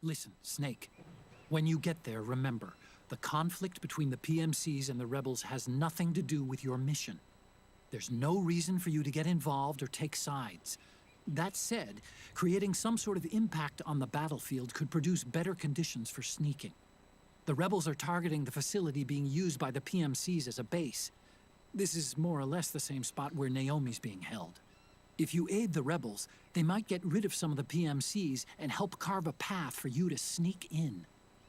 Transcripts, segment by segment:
Listen, Snake. When you get there, remember, the conflict between the PMCs and the rebels has nothing to do with your mission. There's no reason for you to get involved or take sides. That said, creating some sort of impact on the battlefield could produce better conditions for sneaking. The rebels are targeting the facility being used by the PMCs as a base. This is more or less the same spot where Naomi's being held. If you aid the rebels, they might get rid of some of the PMCs and help carve a path for you to sneak in.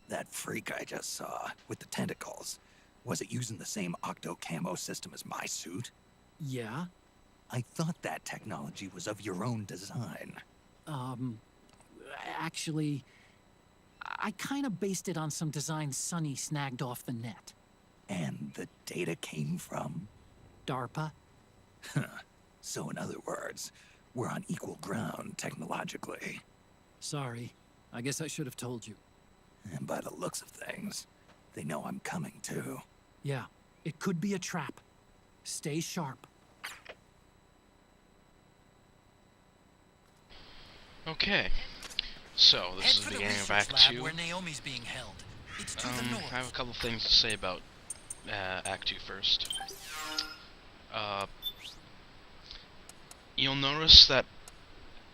That freak I just saw, with the tentacles, was it using the same octo-camo system as my suit? Yeah? I thought that technology was of your own design. Actually, I kind of based it on some designs Sonny snagged off the net. And the data came from? DARPA? So in other words, we're on equal ground technologically. Sorry. I guess I should have told you. And by the looks of things, they know I'm coming too. Yeah, it could be a trap. Stay sharp. Okay. So, this is the beginning of Act 2. Where Naomi's being held. It's to the north. I have a couple things to say about Act 2 first. You'll notice that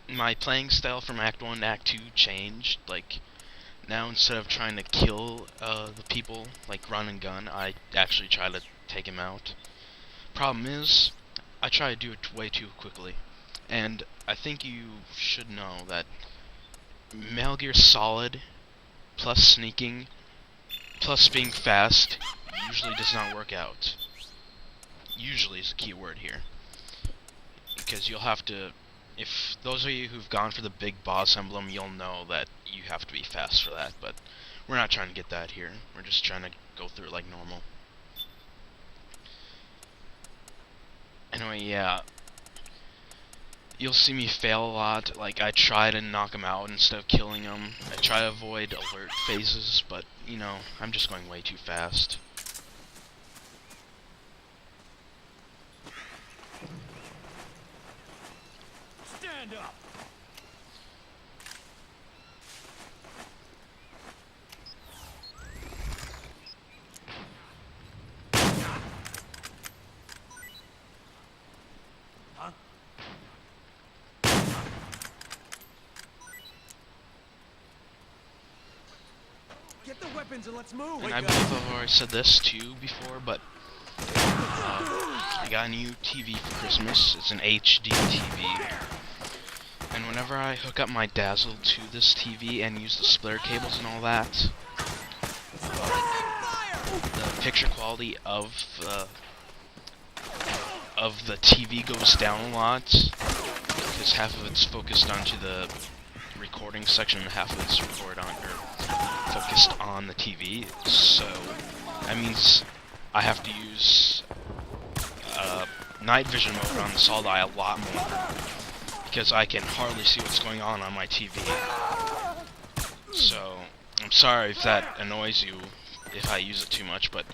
my playing style from Act 1 to Act 2 changed. Like, now instead of trying to kill the people, like run and gun, I actually try to take him out. Problem is, I try to do it way too quickly. And I think you should know that Metal Gear Solid plus sneaking plus being fast usually does not work out. Usually is the key word here. Because you'll have to, if those of you who've gone for the big boss emblem, you'll know that you have to be fast for that, but we're not trying to get that here. We're just trying to go through it like normal. Anyway, yeah. You'll see me fail a lot. Like, I try to knock him out instead of killing him. I try to avoid alert phases, but, you know, I'm just going way too fast. Stand up! Get the weapons and let's move. And I believe I've already said this too before, but I got a new TV for Christmas. It's an HD TV. And whenever I hook up my Dazzle to this TV and use the splitter cables and all that, the picture quality of the TV goes down a lot, because half of it's focused onto the recording section and half of it's focused on the TV. So that means I have to use night vision mode on the Solid Eye a lot more, because I can hardly see what's going on my TV. So I'm sorry if that annoys you if I use it too much, but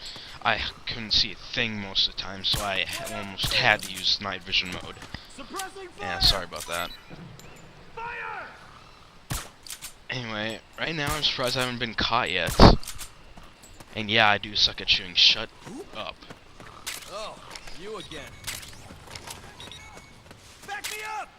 I couldn't see a thing most of the time, so I almost had to use night vision mode. Yeah, sorry about that. Anyway, right now I'm surprised I haven't been caught yet. And yeah, I do suck at shooting. Shut up. Oh, you again. Back me up!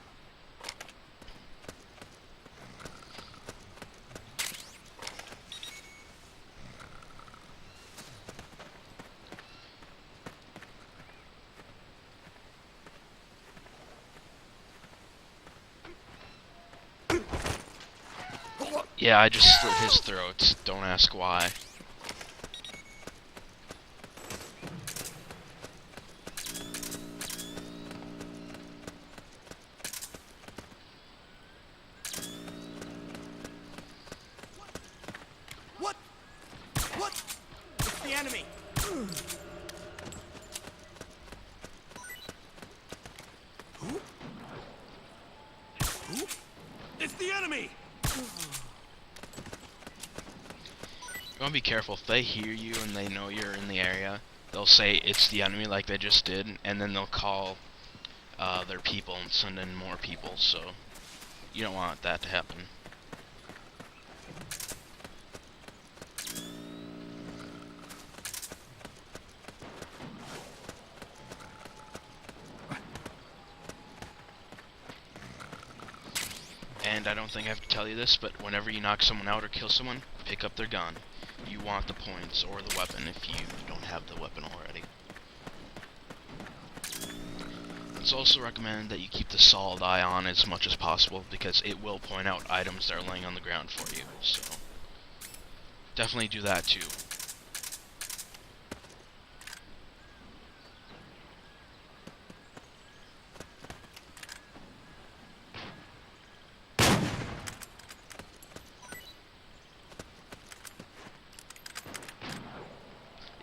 Yeah, I just slit his throat. Don't ask why. What? What? It's the enemy. Who? Who? It's the enemy. You want to be careful. If they hear you and they know you're in the area, they'll say it's the enemy like they just did, and then they'll call their people and send in more people, so you don't want that to happen. And I don't think I have to tell you this, but whenever you knock someone out or kill someone, pick up their gun. You want the points or the weapon if you don't have the weapon already. It's also recommended that you keep the solid eye on as much as possible because it will point out items that are laying on the ground for you. So definitely do that too.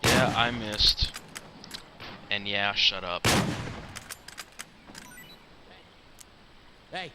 Yeah, I missed. And yeah, shut up. Hey.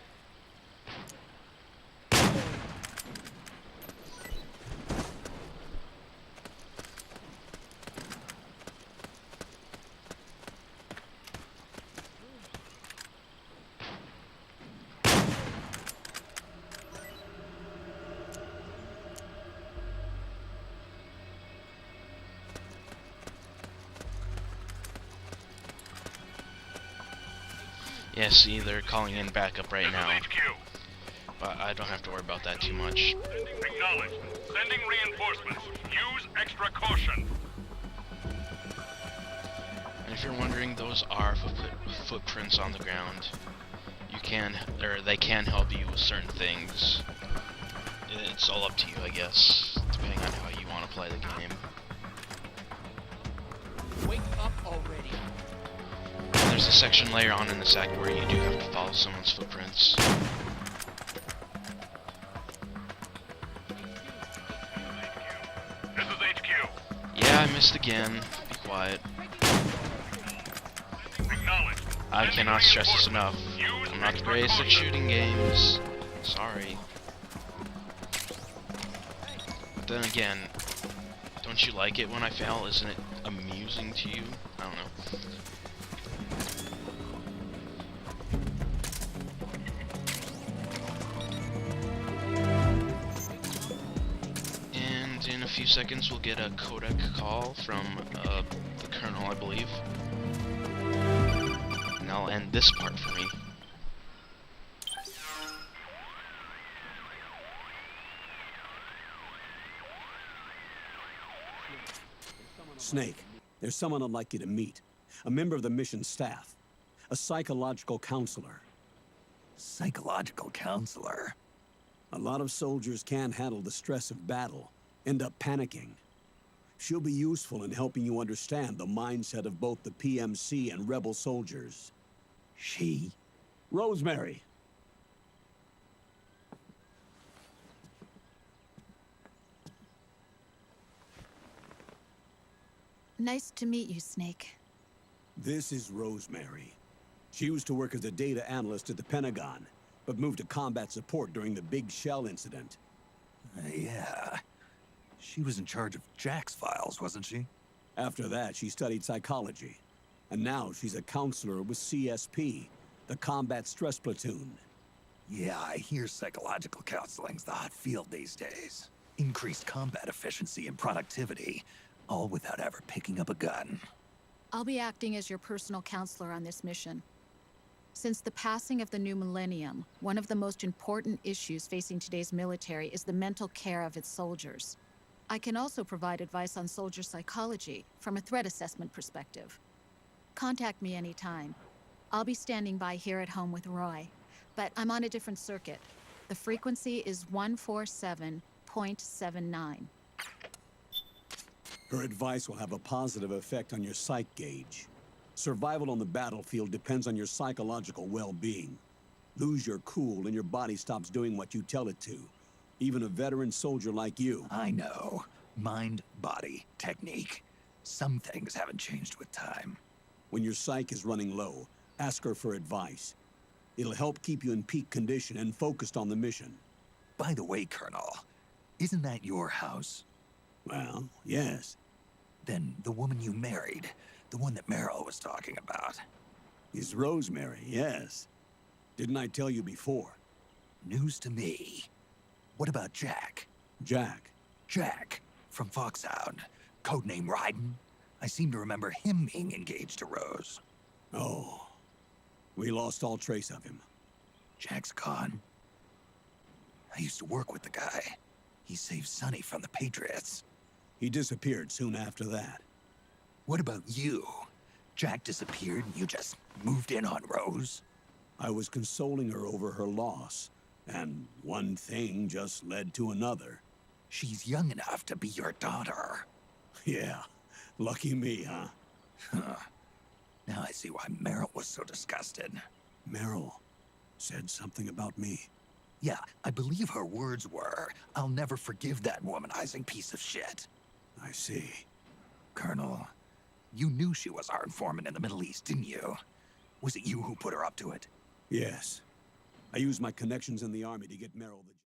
Yeah, see, they're calling in backup right now. HQ. But I don't have to worry about that too much. Acknowledged. Sending reinforcements. Use extra caution. And if you're wondering, those are footprints on the ground. You can, or they can help you with certain things. It's all up to you, I guess, depending on how you want to play the game. Wake up already. And there's a section later on in this act where you do have to follow someone's footprints. This is HQ. Yeah, I missed again. Be quiet. Acknowledged. I cannot stress this enough. Use I'm not the extra greatest at caution. shooting games. Sorry. But then again, don't you like it when I fail? Isn't it amusing to you? I don't know. And in a few seconds we'll get a codec call from the colonel, I believe. And I'll end this part for me. Snake, there's someone I'd like you to meet. A member of the mission staff. A psychological counselor. Psychological counselor. A lot of soldiers can't handle the stress of battle, end up panicking. She'll be useful in helping you understand the mindset of both the PMC and rebel soldiers. She? Rosemary. Nice to meet you, Snake. This is Rosemary. She used to work as a data analyst at the Pentagon, but moved to combat support during the Big Shell incident. Yeah. She was in charge of Jack's files, wasn't she? After that, she studied psychology. And now she's a counselor with CSP, the Combat Stress Platoon. Yeah, I hear psychological counseling's the hot field these days. Increased combat efficiency and productivity, all without ever picking up a gun. I'll be acting as your personal counselor on this mission. Since the passing of the new millennium, one of the most important issues facing today's military is the mental care of its soldiers. I can also provide advice on soldier psychology from a threat assessment perspective. Contact me anytime. I'll be standing by here at home with Roy, but I'm on a different circuit. The frequency is 147.79. Her advice will have a positive effect on your psych gauge. Survival on the battlefield depends on your psychological well-being. Lose your cool and your body stops doing what you tell it to. Even a veteran soldier like you. I know. Mind, body, technique. Some things haven't changed with time. When your psyche is running low, ask her for advice. It'll help keep you in peak condition and focused on the mission. By the way, Colonel, isn't that your house? Well, yes. Then the woman you married, the one that Meryl was talking about. Is Rosemary, yes. Didn't I tell you before? News to me. What about Jack? Jack. Jack, from Foxhound. Codename Ryden. I seem to remember him being engaged to Rose. Oh. We lost all trace of him. Jack's gone. I used to work with the guy. He saved Sonny from the Patriots. He disappeared soon after that. What about you? Jack disappeared and you just moved in on Rose? I was consoling her over her loss, and one thing just led to another. She's young enough to be your daughter. Yeah, lucky me, huh? Huh. Now I see why Meryl was so disgusted. Meryl said something about me. Yeah, I believe her words were, "I'll never forgive that womanizing piece of shit." I see. Colonel, you knew she was our informant in the Middle East, didn't you? Was it you who put her up to it? Yes. I used my connections in the army to get Meryl the